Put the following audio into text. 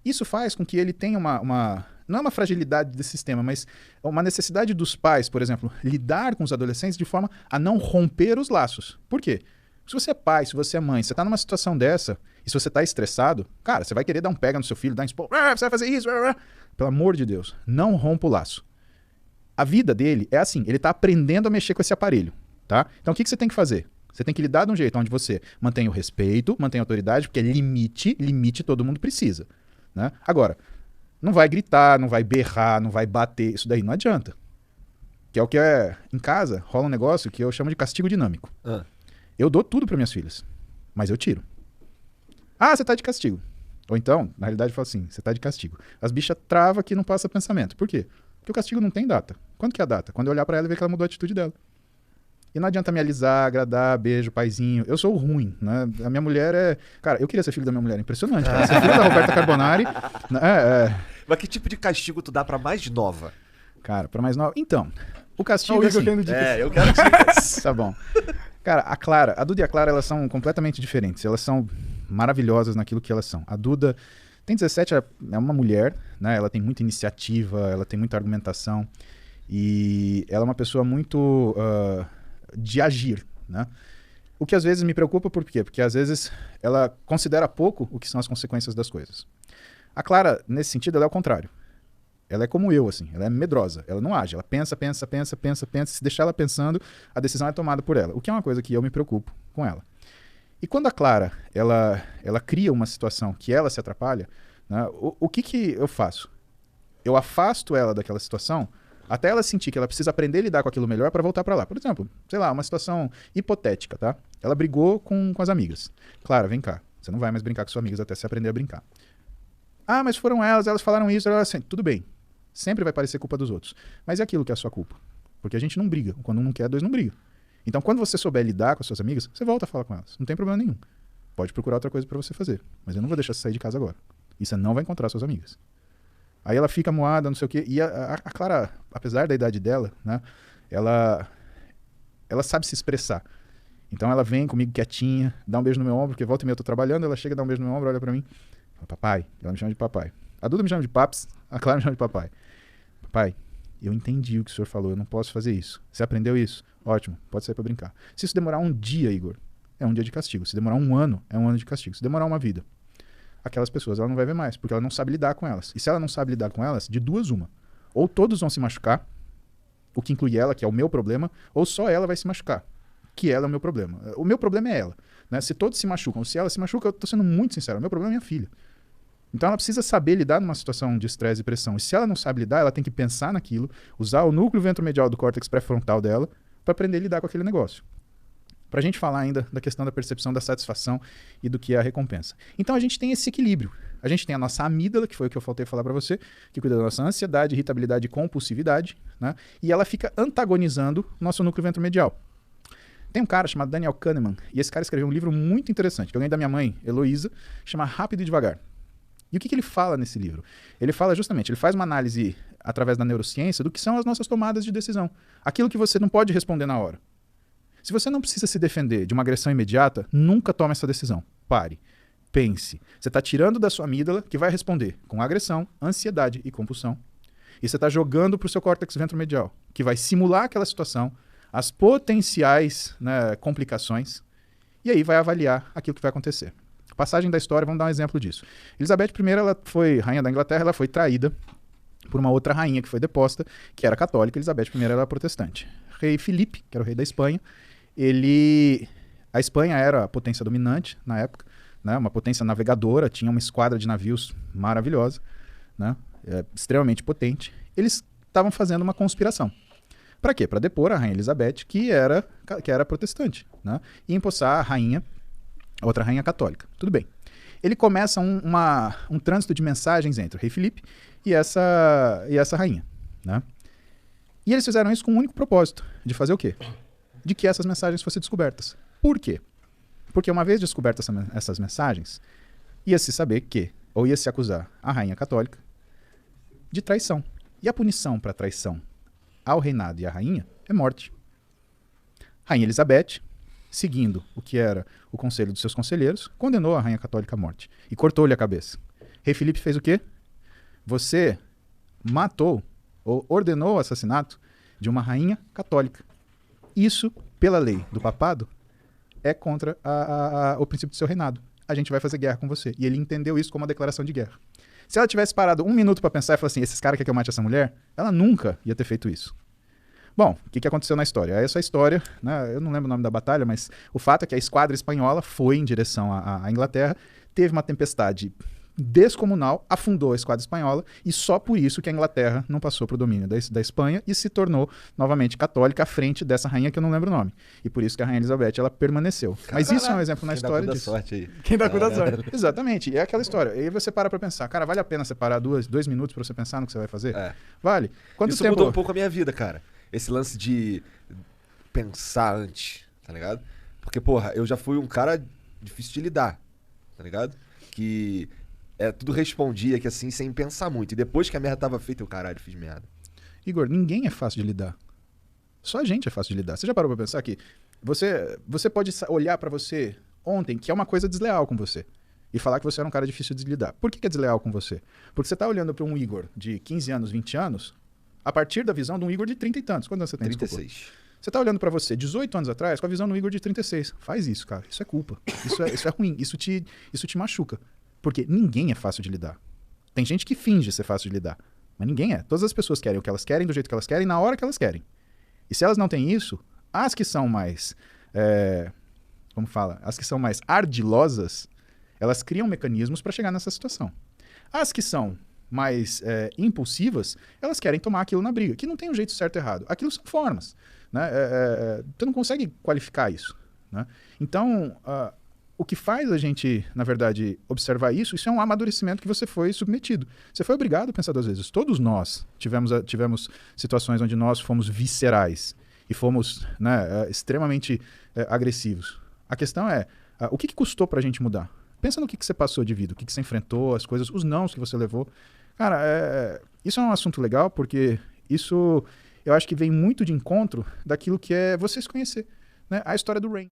Isso faz com que ele tenha não é uma fragilidade desse sistema, mas uma necessidade dos pais, por exemplo, lidar com os adolescentes de forma a não romper os laços. Por quê? Se você é pai, se você é mãe, você tá numa situação dessa, e se você tá estressado, cara, você vai querer dar um pega no seu filho, dar um expor, você vai fazer isso, pelo amor de Deus, não rompa o laço. A vida dele é assim, ele tá aprendendo a mexer com esse aparelho, tá? Então o que você tem que fazer? Você tem que lidar de um jeito onde você mantém o respeito, mantém a autoridade, porque limite todo mundo precisa, né? Agora, não vai gritar, não vai berrar, não vai bater, isso daí não adianta. Que é o que é, em casa, rola um negócio que eu chamo de castigo dinâmico. Eu dou tudo para minhas filhas, mas eu tiro. Ah, você tá de castigo. Ou então, na realidade, eu falo assim, você tá de castigo. As bichas travam que não passa pensamento. Por quê? Porque o castigo não tem data. Quando que é a data? Quando eu olhar para ela e ver que ela mudou a atitude dela. E não adianta me alisar, agradar, beijo, paizinho. Eu sou ruim, né? A minha mulher é... Cara, eu queria ser filho da minha mulher, impressionante. Cara. Ser filho da Roberta Carbonari... Mas que tipo de castigo tu dá pra mais de nova? Cara, pra mais nova... Então, o castigo é assim... Eu quero dicas. Tá bom. Cara, a Duda e a Clara, elas são completamente diferentes. Elas são maravilhosas naquilo que elas são. A Duda tem 17, é uma mulher, né? Ela tem muita iniciativa, ela tem muita argumentação. E ela é uma pessoa muito... de agir, né? O que às vezes me preocupa, por quê? Porque às vezes ela considera pouco o que são as consequências das coisas. A Clara, nesse sentido, ela é o contrário. Ela é como eu, assim, ela é medrosa, ela não age, ela pensa, se deixar ela pensando, a decisão é tomada por ela, o que é uma coisa que eu me preocupo com ela. E quando a Clara, ela cria uma situação que ela se atrapalha, né, o que eu faço? Eu afasto ela daquela situação até ela sentir que ela precisa aprender a lidar com aquilo melhor para voltar para lá. Por exemplo, sei lá, uma situação hipotética, tá? Ela brigou com as amigas. Clara, vem cá. Você não vai mais brincar com suas amigas até você aprender a brincar. Ah, mas foram elas falaram isso. Assim, tudo bem. Sempre vai parecer culpa dos outros. Mas é aquilo que é a sua culpa. Porque a gente não briga. Quando um não quer, dois não brigam. Então, quando você souber lidar com as suas amigas, você volta a falar com elas. Não tem problema nenhum. Pode procurar outra coisa para você fazer. Mas eu não vou deixar você sair de casa agora. E você não vai encontrar suas amigas. Aí ela fica moada, não sei o quê. E a Clara, apesar da idade dela, né, ela sabe se expressar. Então ela vem comigo quietinha, dá um beijo no meu ombro, porque volta e meia eu tô trabalhando, ela chega, dá um beijo no meu ombro, olha pra mim, fala, papai. Ela me chama de papai. A Duda me chama de paps, a Clara me chama de papai. Papai, eu entendi o que o senhor falou, eu não posso fazer isso. Você aprendeu isso? Ótimo, pode sair pra brincar. Se isso demorar um dia, Igor, é um dia de castigo. Se demorar um ano, é um ano de castigo. Se demorar uma vida, aquelas pessoas ela não vai ver mais, porque ela não sabe lidar com elas. E se ela não sabe lidar com elas, de duas uma. Ou todos vão se machucar, o que inclui ela, que é o meu problema, ou só ela vai se machucar, que ela é o meu problema. O meu problema é ela. Né? Se todos se machucam, ou se ela se machuca, eu tô sendo muito sincero, o meu problema é minha filha. Então ela precisa saber lidar numa situação de estresse e pressão. E se ela não sabe lidar, ela tem que pensar naquilo, usar o núcleo ventromedial do córtex pré-frontal dela para aprender a lidar com aquele negócio. Para a gente falar ainda da questão da percepção da satisfação e do que é a recompensa. Então a gente tem esse equilíbrio. A gente tem a nossa amígdala, que foi o que eu faltei falar para você, que cuida da nossa ansiedade, irritabilidade e compulsividade, né? E ela fica antagonizando o nosso núcleo ventromedial. Tem um cara chamado Daniel Kahneman, e esse cara escreveu um livro muito interessante, que eu ganhei da minha mãe, Heloísa, chama Rápido e Devagar. E o que ele fala nesse livro? Ele fala justamente, ele faz uma análise através da neurociência do que são as nossas tomadas de decisão. Aquilo que você não pode responder na hora. Se você não precisa se defender de uma agressão imediata, nunca tome essa decisão. Pare. Pense. Você está tirando da sua amígdala, que vai responder com agressão, ansiedade e compulsão. E você está jogando para o seu córtex ventromedial, que vai simular aquela situação, as potenciais, né, complicações, e aí vai avaliar aquilo que vai acontecer. Passagem da história, vamos dar um exemplo disso. Elizabeth I, ela foi rainha da Inglaterra, ela foi traída por uma outra rainha que foi deposta, que era católica. Elizabeth I era protestante. Rei Filipe, que era o rei da Espanha, a Espanha era a potência dominante na época, né, uma potência navegadora, tinha uma esquadra de navios maravilhosa, né, extremamente potente. Eles estavam fazendo uma conspiração. Para quê? Para depor a rainha Elizabeth, que era protestante, né, e empossar a rainha, a outra rainha católica. Tudo bem. Ele começa um trânsito de mensagens entre o rei Filipe e essa rainha, né? E eles fizeram isso com um único propósito, de fazer o quê? De que essas mensagens fossem descobertas. Por quê? Porque uma vez descobertas essas mensagens, ia-se saber que, ou ia-se acusar a rainha católica de traição. E a punição para traição ao reinado e à rainha é morte. Rainha Elizabeth, seguindo o que era o conselho dos seus conselheiros, condenou a rainha católica à morte e cortou-lhe a cabeça. Rei Felipe fez o quê? Você matou ou ordenou o assassinato de uma rainha católica. Isso, pela lei do papado, é contra o princípio do seu reinado. A gente vai fazer guerra com você. E ele entendeu isso como uma declaração de guerra. Se ela tivesse parado um minuto pra pensar e falar assim, esses caras querem que eu mate essa mulher, ela nunca ia ter feito isso. Bom, o que aconteceu na história? Essa história, né, eu não lembro o nome da batalha, mas o fato é que a esquadra espanhola foi em direção à Inglaterra, teve uma tempestade descomunal, afundou a esquadra espanhola e só por isso que a Inglaterra não passou para o domínio da Espanha e se tornou novamente católica à frente dessa rainha que eu não lembro o nome. E por isso que a rainha Elizabeth ela permaneceu. Mas isso é um exemplo na história disso. Sorte aí. Quem dá cu da sorte. Exatamente, e é aquela história. E aí você para pensar, cara, vale a pena separar 2 minutos para você pensar no que você vai fazer? Vale. Quanto Isso tempo... mudou um pouco a minha vida, cara. Esse lance de pensar antes, tá ligado? Porque, porra, eu já fui um cara difícil de lidar, tá ligado? Que tudo respondia que assim, sem pensar muito. E depois que a merda tava feita, eu, caralho, fiz merda. Igor, ninguém é fácil de lidar. Só a gente é fácil de lidar. Você já parou pra pensar que você pode olhar pra você ontem, que é uma coisa desleal com você, e falar que você era um cara difícil de lidar. Por que é desleal com você? Porque você tá olhando pra um Igor de 15 anos, 20 anos, a partir da visão de um Igor de 30 e tantos. Quantos anos você tem? 36. Desculpa. Você tá olhando pra você 18 anos atrás com a visão do Igor de 36. Faz isso, cara. Isso é culpa. Isso é ruim. Isso te machuca. Porque ninguém é fácil de lidar. Tem gente que finge ser fácil de lidar, mas ninguém é. Todas as pessoas querem o que elas querem, do jeito que elas querem, na hora que elas querem. E se elas não têm isso, as que são mais... como fala? As que são mais ardilosas, elas criam mecanismos para chegar nessa situação. As que são mais impulsivas, elas querem tomar aquilo na briga, que não tem um jeito certo e errado. Aquilo são formas. Né? Tu não consegue qualificar isso. Né? Então... o que faz a gente, na verdade, observar isso é um amadurecimento que você foi submetido. Você foi obrigado a pensar 2 vezes. Todos nós tivemos situações onde nós fomos viscerais e fomos, né, extremamente agressivos. A questão é, o que custou pra gente mudar? Pensa no que você passou de vida, o que você enfrentou, as coisas, os nãos que você levou. Cara, isso é um assunto legal porque isso eu acho que vem muito de encontro daquilo que é você se conhecer. Né? A história do Rain.